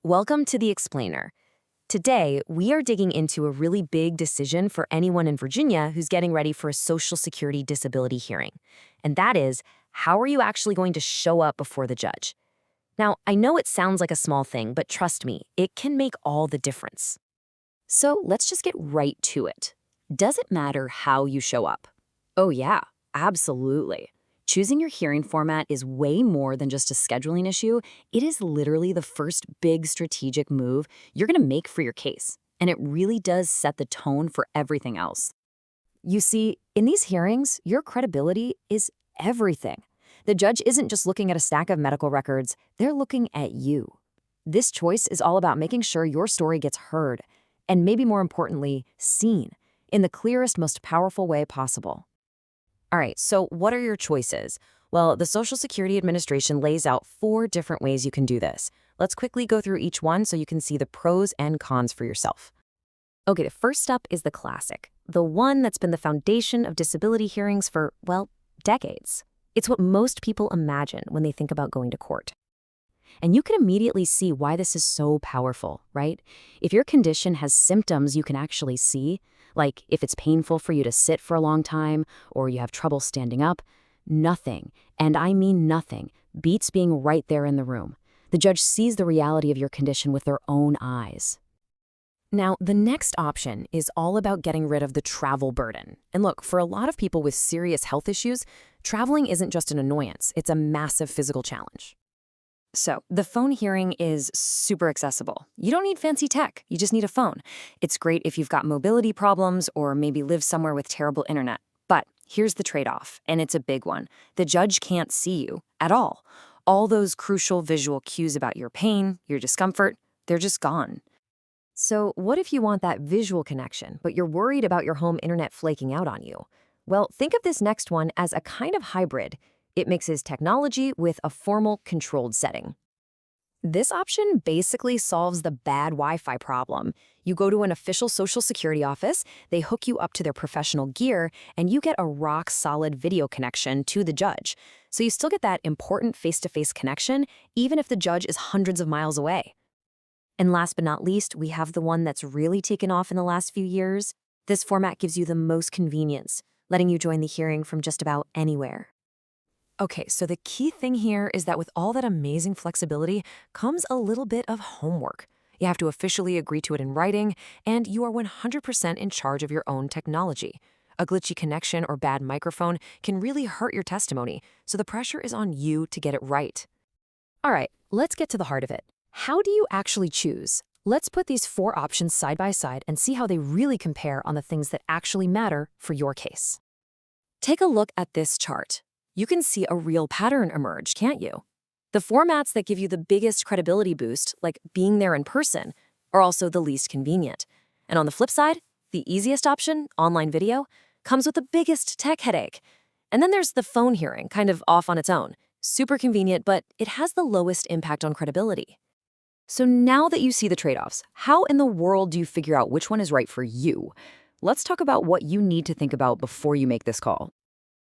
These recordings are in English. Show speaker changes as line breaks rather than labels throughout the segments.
Welcome to The Explainer. Today, we are digging into a really big decision for anyone in Virginia who's getting ready for a Social Security disability hearing. And that is, how are you actually going to show up before the judge? Now, I know it sounds like a small thing, but trust me, it can make all the difference. So let's just get right to it. Does it matter how you show up? Oh yeah, absolutely. Choosing your hearing format is way more than just a scheduling issue. It is literally the first big strategic move you're going to make for your case, and it really does set the tone for everything else. You see, in these hearings, your credibility is everything. The judge isn't just looking at a stack of medical records, they're looking at you. This choice is all about making sure your story gets heard, and maybe more importantly, seen, in the clearest, most powerful way possible. All right, so what are your choices? Well, the Social Security Administration lays out 4 different ways you can do this. Let's quickly go through each one so you can see the pros and cons for yourself. Okay, the first up is the classic, the one that's been the foundation of disability hearings for, well, decades. It's what most people imagine when they think about going to court. And you can immediately see why this is so powerful, right? If your condition has symptoms you can actually see, like if it's painful for you to sit for a long time or you have trouble standing up, nothing, and I mean nothing, beats being right there in the room. The judge sees the reality of your condition with their own eyes. Now, the next option is all about getting rid of the travel burden. And look, for a lot of people with serious health issues, traveling isn't just an annoyance, it's a massive physical challenge. So, the phone hearing is super accessible. You don't need fancy tech, you just need a phone. It's great if you've got mobility problems or maybe live somewhere with terrible internet. But here's the trade-off, and it's a big one. The judge can't see you at all. All those crucial visual cues about your pain, your discomfort, they're just gone. So, what if you want that visual connection, but you're worried about your home internet flaking out on you? Well, think of this next one as a kind of hybrid. It mixes technology with a formal, controlled setting. This option basically solves the bad Wi-Fi problem. You go to an official Social Security office, they hook you up to their professional gear, and you get a rock-solid video connection to the judge. So you still get that important face-to-face connection, even if the judge is hundreds of miles away. And last but not least, we have the one that's really taken off in the last few years. This format gives you the most convenience, letting you join the hearing from just about anywhere. Okay, so the key thing here is that with all that amazing flexibility comes a little bit of homework. You have to officially agree to it in writing, and you are 100% in charge of your own technology. A glitchy connection or bad microphone can really hurt your testimony, so the pressure is on you to get it right. All right, let's get to the heart of it. How do you actually choose? Let's put these 4 options side by side and see how they really compare on the things that actually matter for your case. Take a look at this chart. You can see a real pattern emerge, can't you? The formats that give you the biggest credibility boost, like being there in person, are also the least convenient. And on the flip side, the easiest option, online video, comes with the biggest tech headache. And then there's the phone hearing, kind of off on its own. Super convenient, but it has the lowest impact on credibility. So now that you see the trade-offs, how in the world do you figure out which one is right for you? Let's talk about what you need to think about before you make this call.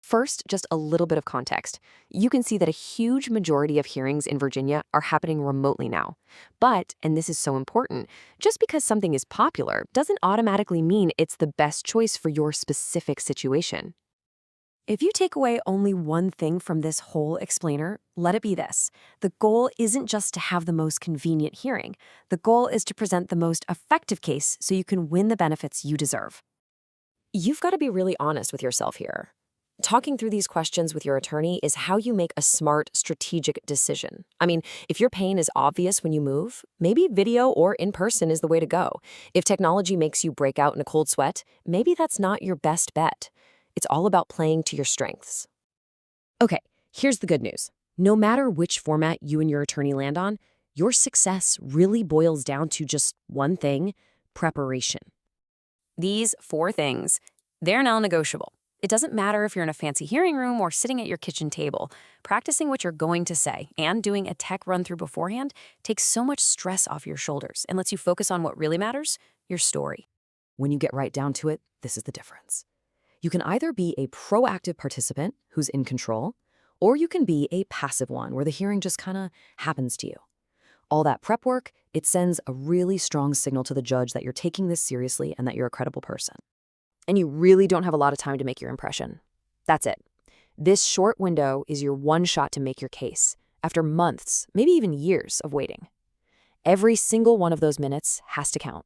First, just a little bit of context. You can see that a huge majority of hearings in Virginia are happening remotely now. But, and this is so important, just because something is popular doesn't automatically mean it's the best choice for your specific situation. If you take away only one thing from this whole explainer, let it be this. The goal isn't just to have the most convenient hearing. The goal is to present the most effective case so you can win the benefits you deserve. You've got to be really honest with yourself here. Talking through these questions with your attorney is how you make a smart, strategic decision. I mean, if your pain is obvious when you move, maybe video or in person is the way to go. If technology makes you break out in a cold sweat, maybe that's not your best bet. It's all about playing to your strengths. Okay, here's the good news. No matter which format you and your attorney land on, your success really boils down to just one thing: preparation. These 4 things, they're non-negotiable. It doesn't matter if you're in a fancy hearing room or sitting at your kitchen table. Practicing what you're going to say and doing a tech run-through beforehand takes so much stress off your shoulders and lets you focus on what really matters: your story. When you get right down to it, this is the difference. You can either be a proactive participant who's in control, or you can be a passive one where the hearing just kind of happens to you.
All that prep work, it sends a really strong signal to the judge that you're taking this seriously and that you're a credible person. And you really don't have a lot of time to make your impression. That's it. This short window is your one shot to make your case, after months, maybe even years of waiting. Every single one of those minutes has to count.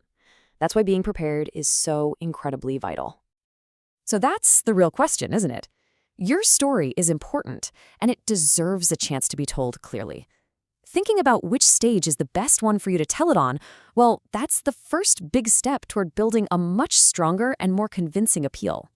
That's why being prepared is so incredibly vital.
So that's the real question, isn't it? Your story is important, and it deserves a chance to be told clearly. Thinking about which stage is the best one for you to tell it on, well, that's the first big step toward building a much stronger and more convincing appeal.